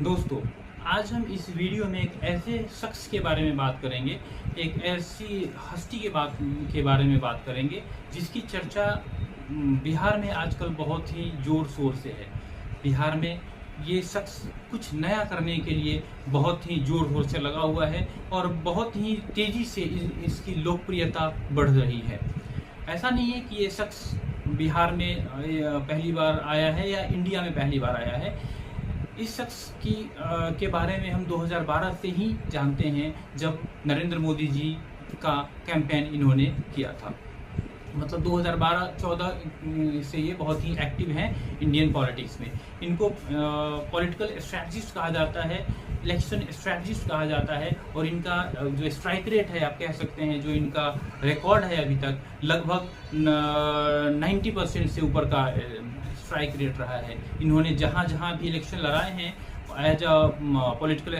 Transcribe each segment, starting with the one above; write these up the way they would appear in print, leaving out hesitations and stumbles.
दोस्तों, आज हम इस वीडियो में एक ऐसे शख्स के बारे में बात करेंगे, एक ऐसी हस्ती के बारे में बात करेंगे जिसकी चर्चा बिहार में आजकल बहुत ही ज़ोर शोर से है। बिहार में ये शख्स कुछ नया करने के लिए बहुत ही ज़ोर शोर से लगा हुआ है और बहुत ही तेज़ी से इसकी लोकप्रियता बढ़ रही है। ऐसा नहीं है कि ये शख्स बिहार में पहली बार आया है या इंडिया में पहली बार आया है। इस शख्स के बारे में हम 2012 से ही जानते हैं, जब नरेंद्र मोदी जी का कैंपेन इन्होंने किया था। मतलब 2012-14 से ये बहुत ही एक्टिव हैं इंडियन पॉलिटिक्स में। इनको पॉलिटिकल स्ट्रैटेजिस्ट कहा जाता है, इलेक्शन स्ट्रैटेजिस्ट कहा जाता है और इनका जो स्ट्राइक रेट है, आप कह सकते हैं, जो इनका रिकॉर्ड है अभी तक लगभग 90% से ऊपर का स्ट्राइक रेट रहा है। इन्होंने जहां जहां भी इलेक्शन लड़ाए हैं as a political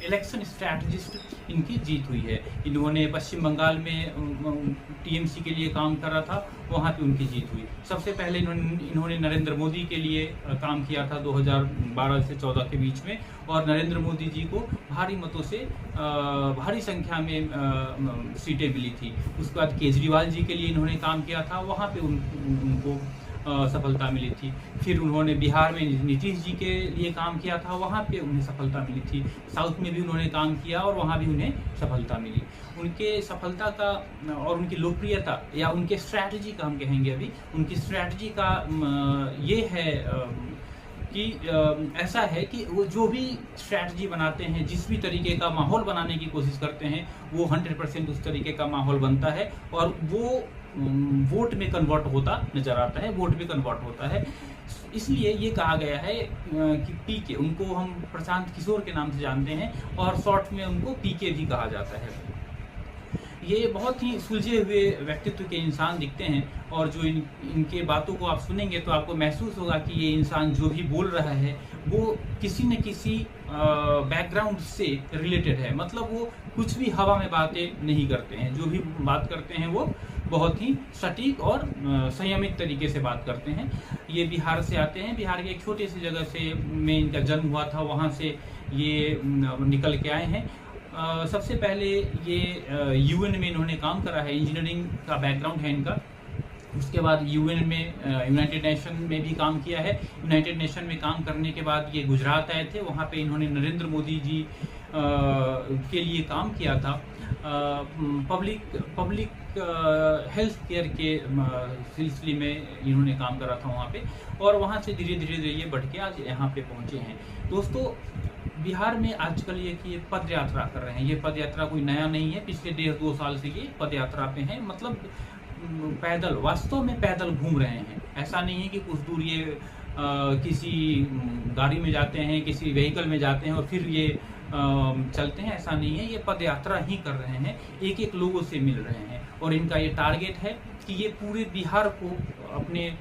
election strategist इनकी जीत हुई है। इन्होंने पश्चिम बंगाल में टीएमसी के लिए काम कर रहा था, वहाँ पे उनकी जीत हुई। सबसे पहले इन्होंने नरेंद्र मोदी के लिए काम किया था 2012 से 14 के बीच में, और नरेंद्र मोदी जी को भारी मतों से भारी संख्या में सीटें मिली थी। उसके बाद केजरीवाल जी के लिए इन्होंने काम किया था, वहाँ पे उनको सफलता मिली थी। फिर उन्होंने बिहार में नीतीश जी के लिए काम किया था, वहाँ पे उन्हें सफलता मिली थी। साउथ में भी उन्होंने काम किया और वहाँ भी उन्हें सफलता मिली। उनके सफलता का और उनकी लोकप्रियता या उनके स्ट्रैटेजी का हम कहेंगे, अभी उनकी स्ट्रैटेजी का ये है कि ऐसा है कि वो जो भी स्ट्रैटेजी बनाते हैं, जिस भी तरीके का माहौल बनाने की कोशिश करते हैं, वो 100% उस तरीके का माहौल बनता है और वो वोट में कन्वर्ट होता नजर आता है, वोट में कन्वर्ट होता है। इसलिए ये कहा गया है कि पीके, उनको हम प्रशांत किशोर के नाम से जानते हैं और शॉर्ट में उनको पीके भी कहा जाता है। ये बहुत ही सुलझे हुए व्यक्तित्व के इंसान दिखते हैं और जो इनके बातों को आप सुनेंगे तो आपको महसूस होगा कि ये इंसान जो भी बोल रहा है वो किसी न किसी बैकग्राउंड से रिलेटेड है। मतलब वो कुछ भी हवा में बातें नहीं करते हैं, जो भी बात करते हैं वो बहुत ही सटीक और संयमित तरीके से बात करते हैं। ये बिहार से आते हैं, बिहार के एक छोटे सी जगह से में इनका जन्म हुआ था, वहाँ से ये निकल के आए हैं। सबसे पहले ये यूएन में इन्होंने काम करा है, इंजीनियरिंग का बैकग्राउंड है इनका। उसके बाद यूएन में यूनाइटेड नेशन में भी काम किया है। यूनाइटेड नेशन में काम करने के बाद ये गुजरात आए थे, वहाँ पे इन्होंने नरेंद्र मोदी जी के लिए काम किया था। पब्लिक हेल्थ केयर के सिलसिले में इन्होंने काम करा था वहाँ पे, और वहाँ से धीरे धीरे ये बढ़ के आज यहाँ पे पहुँचे हैं। दोस्तों, बिहार में आजकल ये पद यात्रा कर रहे हैं। ये पद यात्रा कोई नया नहीं है, पिछले 1.5-2 साल से ये पद यात्रा पे हैं। मतलब पैदल, वास्तव में पैदल घूम रहे हैं। ऐसा नहीं है कि कुछ दूर ये किसी गाड़ी में जाते हैं, किसी व्हीकल में जाते हैं और फिर ये चलते हैं। ऐसा नहीं है, ये पद यात्रा ही कर रहे हैं, एक एक लोगों से मिल रहे हैं। और इनका ये टारगेट है कि ये पूरे बिहार को अपने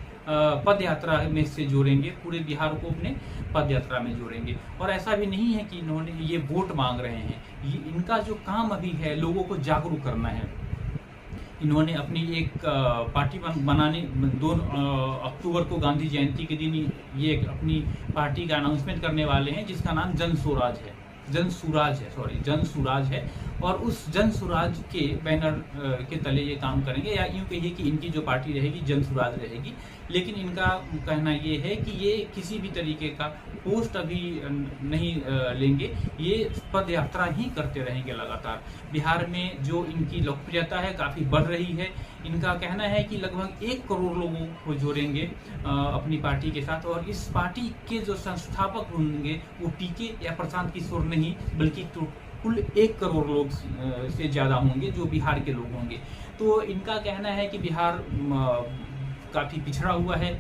पद यात्रा में से जोड़ेंगे, पूरे बिहार को अपने पद यात्रा में जोड़ेंगे। और ऐसा भी नहीं है कि इन्होंने ये वोट मांग रहे हैं, ये इनका जो काम अभी है लोगों को जागरूक करना है। इन्होंने अपनी एक पार्टी बनाने 2 अक्टूबर को गांधी जयंती के दिन ये अपनी पार्टी का अनाउंसमेंट करने वाले हैं, जिसका नाम जन सुराज है। और उस जन सुराज के बैनर के तले ये काम करेंगे, या यूँ कहिए कि इनकी जो पार्टी रहेगी जन सुराज रहेगी। लेकिन इनका कहना ये है कि ये किसी भी तरीके का पोस्ट अभी नहीं लेंगे, ये पद यात्रा ही करते रहेंगे लगातार। बिहार में जो इनकी लोकप्रियता है काफ़ी बढ़ रही है। इनका कहना है कि लगभग 1 करोड़ लोगों को जोड़ेंगे अपनी पार्टी के साथ, और इस पार्टी के जो संस्थापक होंगे वो पीके या प्रशांत किशोर नहीं, बल्कि कुल 1 करोड़ लोग से ज़्यादा होंगे जो बिहार के लोग होंगे। तो इनका कहना है कि बिहार काफ़ी पिछड़ा हुआ है।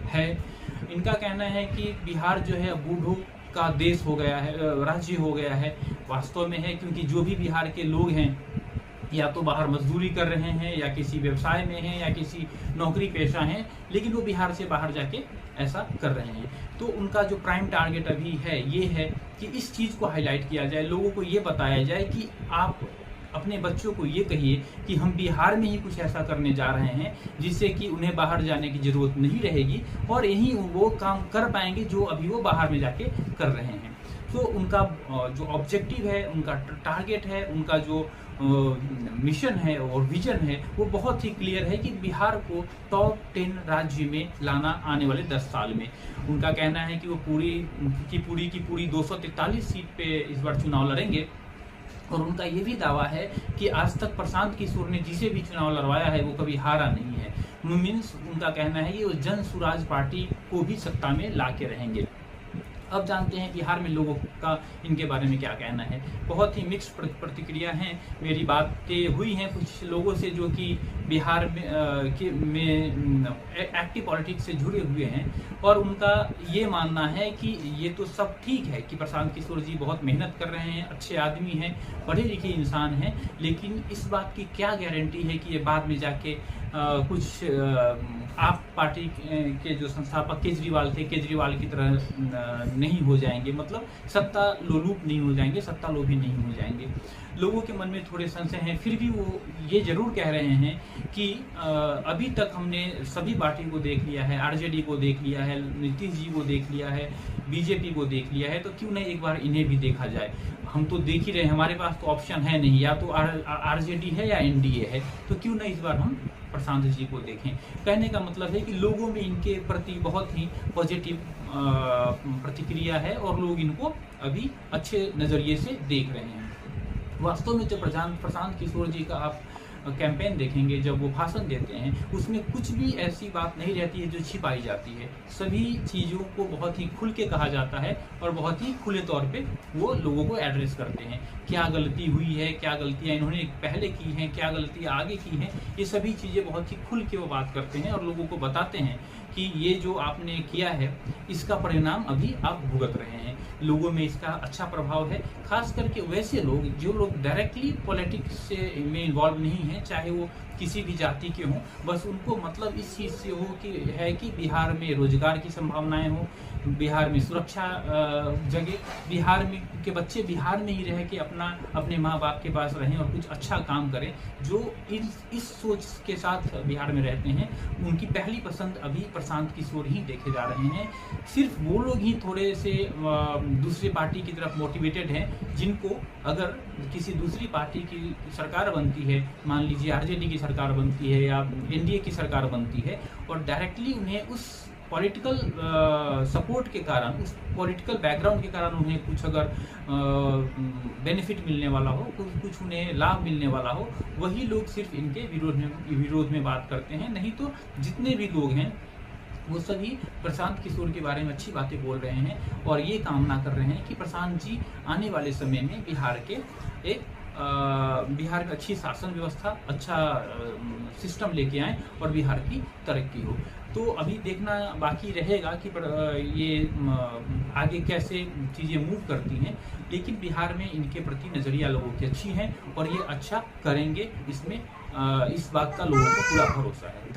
इनका कहना है कि बिहार जो है बूढ़ों का देश हो गया है, राज्य हो गया है। वास्तव में है, क्योंकि जो भी बिहार के लोग हैं या तो बाहर मजदूरी कर रहे हैं, या किसी व्यवसाय में हैं, या किसी नौकरी पेशा हैं, लेकिन वो बिहार से बाहर जाके ऐसा कर रहे हैं। तो उनका जो प्राइम टारगेट अभी है ये है कि इस चीज़ को हाईलाइट किया जाए, लोगों को ये बताया जाए कि आप अपने बच्चों को ये कहिए कि हम बिहार में ही कुछ ऐसा करने जा रहे हैं जिससे कि उन्हें बाहर जाने की ज़रूरत नहीं रहेगी और यहीं वो काम कर पाएंगे जो अभी वो बाहर में जाके कर रहे हैं। तो उनका जो ऑब्जेक्टिव है, उनका टारगेट है, उनका जो मिशन है और विजन है वो बहुत ही क्लियर है कि बिहार को टॉप 10 राज्य में लाना आने वाले 10 साल में। उनका कहना है कि वो पूरी 243 सीट पे इस बार चुनाव लड़ेंगे। और उनका ये भी दावा है कि आज तक प्रशांत किशोर ने जिसे भी चुनाव लड़वाया है वो कभी हारा नहीं है। मीन्स उनका कहना है कि वो जन स्वराज पार्टी को भी सत्ता में ला के रहेंगे। अब जानते हैं बिहार में लोगों का इनके बारे में क्या कहना है। बहुत ही मिक्स प्रतिक्रिया हैं। मेरी बातें हुई हैं कुछ लोगों से जो कि बिहार में एक्टिव पॉलिटिक्स से जुड़े हुए हैं, और उनका ये मानना है कि ये तो सब ठीक है कि प्रशांत किशोर जी बहुत मेहनत कर रहे हैं, अच्छे आदमी हैं, पढ़े लिखे इंसान हैं, लेकिन इस बात की क्या गारंटी है कि ये बाद में जाके कुछ आप पार्टी के जो संस्थापक केजरीवाल थे, केजरीवाल की तरह नहीं हो जाएंगे, मतलब सत्ता लोलुप नहीं हो जाएंगे, सत्ता लोभी नहीं हो जाएंगे। लोगों के मन में थोड़े संशय हैं, फिर भी वो ये जरूर कह रहे हैं कि अभी तक हमने सभी पार्टी को देख लिया है, आरजेडी को देख लिया है, नीतीश जी को देख लिया है, बीजेपी को देख लिया है, तो क्यों नहीं एक बार इन्हें भी देखा जाए। हम तो देख ही रहे हैं, हमारे पास तो ऑप्शन है नहीं, या तो आरजेडी है या एनडीए है, तो क्यों नहीं इस बार हम प्रशांत जी को देखें। कहने का मतलब है कि लोगों में इनके प्रति बहुत ही पॉजिटिव प्रतिक्रिया है और लोग इनको अभी अच्छे नज़रिए से देख रहे हैं। वास्तव में जब प्रशांत किशोर जी का आप कैंपेन देखेंगे, जब वो भाषण देते हैं, उसमें कुछ भी ऐसी बात नहीं रहती है जो छिपाई जाती है। सभी चीज़ों को बहुत ही खुल के कहा जाता है और बहुत ही खुले तौर पे वो लोगों को एड्रेस करते हैं। क्या गलती हुई है, क्या गलतियाँ इन्होंने पहले की हैं, क्या गलतियाँ आगे की हैं, ये सभी चीज़ें बहुत ही खुल के वो बात करते हैं और लोगों को बताते हैं कि ये जो आपने किया है इसका परिणाम अभी आप भुगत रहे हैं। लोगों में इसका अच्छा प्रभाव है, खास करके वैसे लोग जो लोग डायरेक्टली पॉलिटिक्स से में इन्वॉल्व नहीं हैं, चाहे वो किसी भी जाति के हों, बस उनको मतलब इस चीज़ से हो कि है कि बिहार में रोजगार की संभावनाएं हो, बिहार में सुरक्षा जगह, बिहार में के बच्चे बिहार में ही रह के अपने माँ बाप के पास रहें और कुछ अच्छा काम करें। जो इस सोच के साथ बिहार में रहते हैं, उनकी पहली पसंद अभी प्रशांत किशोर ही देखे जा रहे हैं। सिर्फ वो लोग ही थोड़े से दूसरी पार्टी की तरफ मोटिवेटेड हैं, जिनको अगर किसी दूसरी पार्टी की सरकार बनती है, मान लीजिए आरजेडी की सरकार बनती है या एनडीए की सरकार बनती है, और डायरेक्टली उन्हें उस पॉलिटिकल सपोर्ट के कारण, उस पॉलिटिकल बैकग्राउंड के कारण उन्हें कुछ अगर बेनिफिट मिलने वाला हो, कुछ उन्हें लाभ मिलने वाला हो, वही लोग सिर्फ इनके विरोध में बात करते हैं। नहीं तो जितने भी लोग हैं वो सभी प्रशांत किशोर के बारे में अच्छी बातें बोल रहे हैं और ये कामना कर रहे हैं कि प्रशांत जी आने वाले समय में बिहार में अच्छी शासन व्यवस्था, अच्छा सिस्टम लेके आए और बिहार की तरक्की हो। तो अभी देखना बाकी रहेगा कि ये आगे कैसे चीज़ें मूव करती हैं, लेकिन बिहार में इनके प्रति नज़रिया लोगों की अच्छी है और ये अच्छा करेंगे, इसमें इस बात का लोगों को पूरा भरोसा है।